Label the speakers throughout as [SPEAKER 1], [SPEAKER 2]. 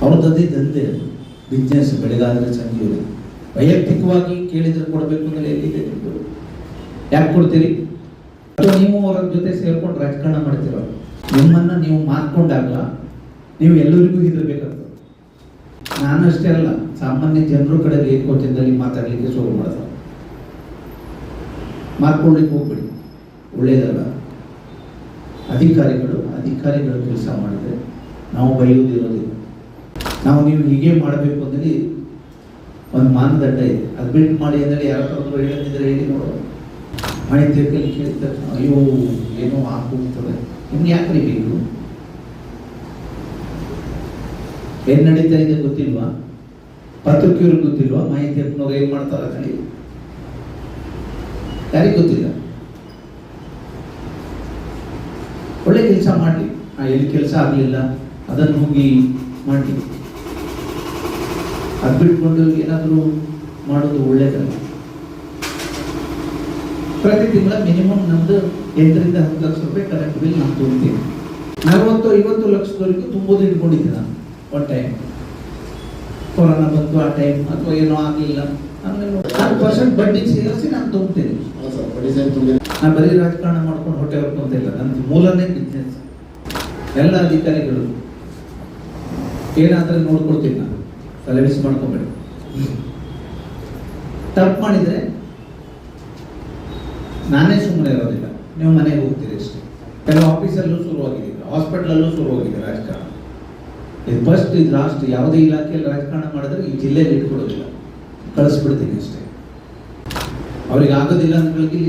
[SPEAKER 1] ಅವ್ರದ್ದೇ ದಂಧೆ ಅದು, ಬಿಸ್ನೆಸ್. ಬೆಳಗಾದ್ರೆ ಸಂಜೆ ವೈಯಕ್ತಿಕವಾಗಿ ಕೇಳಿದ್ರೆ ಕೊಡಬೇಕು ಅಂದ್ರೆ ಎಲ್ಲಿದೆ ನಿಮ್ಮದು? ಯಾಕೆ ಕೊಡ್ತೀರಿ? ಅಥವಾ ನೀವು ಅವರ ಜೊತೆ ಸೇರ್ಕೊಂಡು ರಾಜಕಾರಣ ಮಾಡ್ತೀರೋ? ನಿಮ್ಮನ್ನ ನೀವು ಮಾರ್ಕೊಂಡಾಗ ನೀವು ಎಲ್ಲರಿಗೂ ಹೆದರ್ಬೇಕಾಗ್ತದೆ. ನಾನು ಅಷ್ಟೇ ಅಲ್ಲ, ಸಾಮಾನ್ಯ ಜನರು ಕಡೆ ಏಕವಚನದಲ್ಲಿ ಮಾತಾಡ್ಲಿಕ್ಕೆ ಶುರು ಮಾಡ್ತಾರೆ. ಮಾರ್ಕೊಳ್ಳಿಕ್ಕೆ ಹೋಗ್ಬಿಡಿ, ಒಳ್ಳೇದಲ್ಲ. ಅಧಿಕಾರಿಗಳು ಕೆಲಸ ಮಾಡಿದ್ರೆ ನಾವು ಬೈಯೋದಿರೋದಿಲ್ಲ. ನೀವು ಹೀಗೆ ಮಾಡಬೇಕು ಅಂದರೆ ಒಂದು ಮಾನದಂಡ ಇದೆ. ಅದು ಬಿಟ್ಟು ಮಾಡಿ ಅಂದರೆ ಯಾರಾದ್ರೂ ಹೇಳಿದ್ರೆ ಹೇಳಿ ನೋಡೋದು. ಮಾಹಿತಿ ಕೇಳಿದ ತಕ್ಷಣ ಅಯ್ಯೋ ಏನೋ ಹೋಗ್ತದೆ, ನಿಮ್ಗೆ ಯಾಕ್ರಿ ಬೇಕು? ಏನ್ ನಡೀತಾ ಇದೆ ಗೊತ್ತಿಲ್ವಾ? ಪತ್ರಕರ್ತರಿಗೆ ಗೊತ್ತಿಲ್ವಾ? ಮಾಹಿತಿ ಹಾಕೋರು ಏನ್ ಮಾಡ್ತಾರ ಕಡೆ ಯಾರಿಗೆ ಗೊತ್ತಿಲ್ಲ. ಒಳ್ಳೆ ಕೆಲಸ ಮಾಡಲಿ. ಎಲ್ಲಿ ಕೆಲಸ ಆಗಲಿಲ್ಲ ಅದನ್ನು ಹೋಗಿ ಮಾಡಲಿ. ಅದು ಬಿಟ್ಕೊಂಡು ಏನಾದರೂ ಮಾಡೋದು ಒಳ್ಳೇದಲ್ಲ. ಪ್ರತಿ ತಿಂಗಳ ಮಿನಿಮಮ್ ನಮ್ದು 8 ರಿಂದ 10 ಲಕ್ಷ ರೂಪಾಯಿ ಕರೆಂಟ್ ಬಿಲ್ ನಾನು ತುಂಬ್ತೀನಿ. 40-50 ಲಕ್ಷದವರೆಗೂ ತುಂಬೋದು ಇಟ್ಕೊಂಡಿದ್ದೆ ನಾನು ಒನ್ ಟೈಮ್. ಕೊರೋನಾ ಬಂತು ಆ ಟೈಮ್, ಅಥವಾ ಏನೋ ಆಗಲಿಲ್ಲ, 10% ಬಡ್ಡಿ ಸೇರಿಸಿ ನಾನು ತುಂಬ್ತೀನಿ. ನಾನು ಬರೀ ರಾಜಕಾರಣ ಮಾಡ್ಕೊಂಡು ಹೊಟ್ಟೆ ಹೊರ್ಕೊಂತಿಲ್ಲ. ನನ್ನ ಮೂಲನೇ ಬಿಸ್ನೆಸ್. ಎಲ್ಲ ಅಧಿಕಾರಿಗಳು ಏನಾದ್ರೆ ನೋಡ್ಕೊಳ್ತೀನಿ ನಾನು, ತಲೆಬಿಸಿ ಮಾಡ್ಕೊಂಬೇಡಿ. ತಪ್ಪು ಮಾಡಿದ್ರೆ ನಾನೇ ಸುಮ್ಮನೆ ಇರೋದಿಲ್ಲ, ನೀವು ಮನೆಗೆ ಹೋಗ್ತೀರಿ ಅಷ್ಟೇ. ಕೆಲವು ಆಫೀಸಲ್ಲೂ ಶುರುವಾಗಿದೆ, ಹಾಸ್ಪಿಟಲಲ್ಲೂ ಶುರುವಾಗಿದೆ ರಾಜಕಾರಣ. ಇದು ಫಸ್ಟ್, ಇದು ಲಾಸ್ಟ್. ಯಾವುದೇ ಇಲಾಖೆಯಲ್ಲಿ ರಾಜಕಾರಣ ಮಾಡಿದ್ರೆ ಈ ಜಿಲ್ಲೆಯಲ್ಲಿ ಇಟ್ಕೊಡೋದಿಲ್ಲ, ಕಳಿಸ್ಬಿಡ್ತೀನಿ ಅಷ್ಟೇ. ಅವ್ರಿಗೆ ಆಗೋದಿಲ್ಲ ಅಂದ್ಗಳಿಗೆ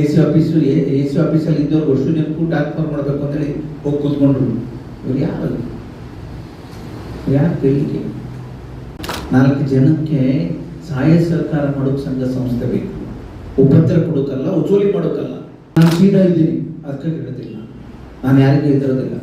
[SPEAKER 1] ಎ ಸಿ ಆಫೀಸಲ್ಲಿ ಇದ್ದವ್ರಿಗೆ ಅಷ್ಟು ನೀವು ಟ್ರಾನ್ಸ್ಫರ್ ಮಾಡಬೇಕು ಅಂತೇಳಿ ಹೋಗಿ ಕೂತ್ಕೊಂಡ್ರು. ಇವ್ರು ಯಾರು ಕೇಳಲಿಕ್ಕೆ? 4 ಜನಕ್ಕೆ ಸಹಾಯ ಸಹಕಾರ ಮಾಡೋಕೆ ಸಂಘ ಸಂಸ್ಥೆ ಬೇಕು. ಉಪದ್ರ ಕೊಡೋಕಲ್ಲ, ಉಚೋಲಿ ಮಾಡೋಕಲ್ಲ. ನಾನು ಸೀದಾ ಇದ್ದೀನಿ, ಅದಕ್ಕೆ ಹೇಳ್ತಿಲ್ಲ. ನಾನು ಯಾರಿಗೂ ಇದಿರೋದಿಲ್ಲ.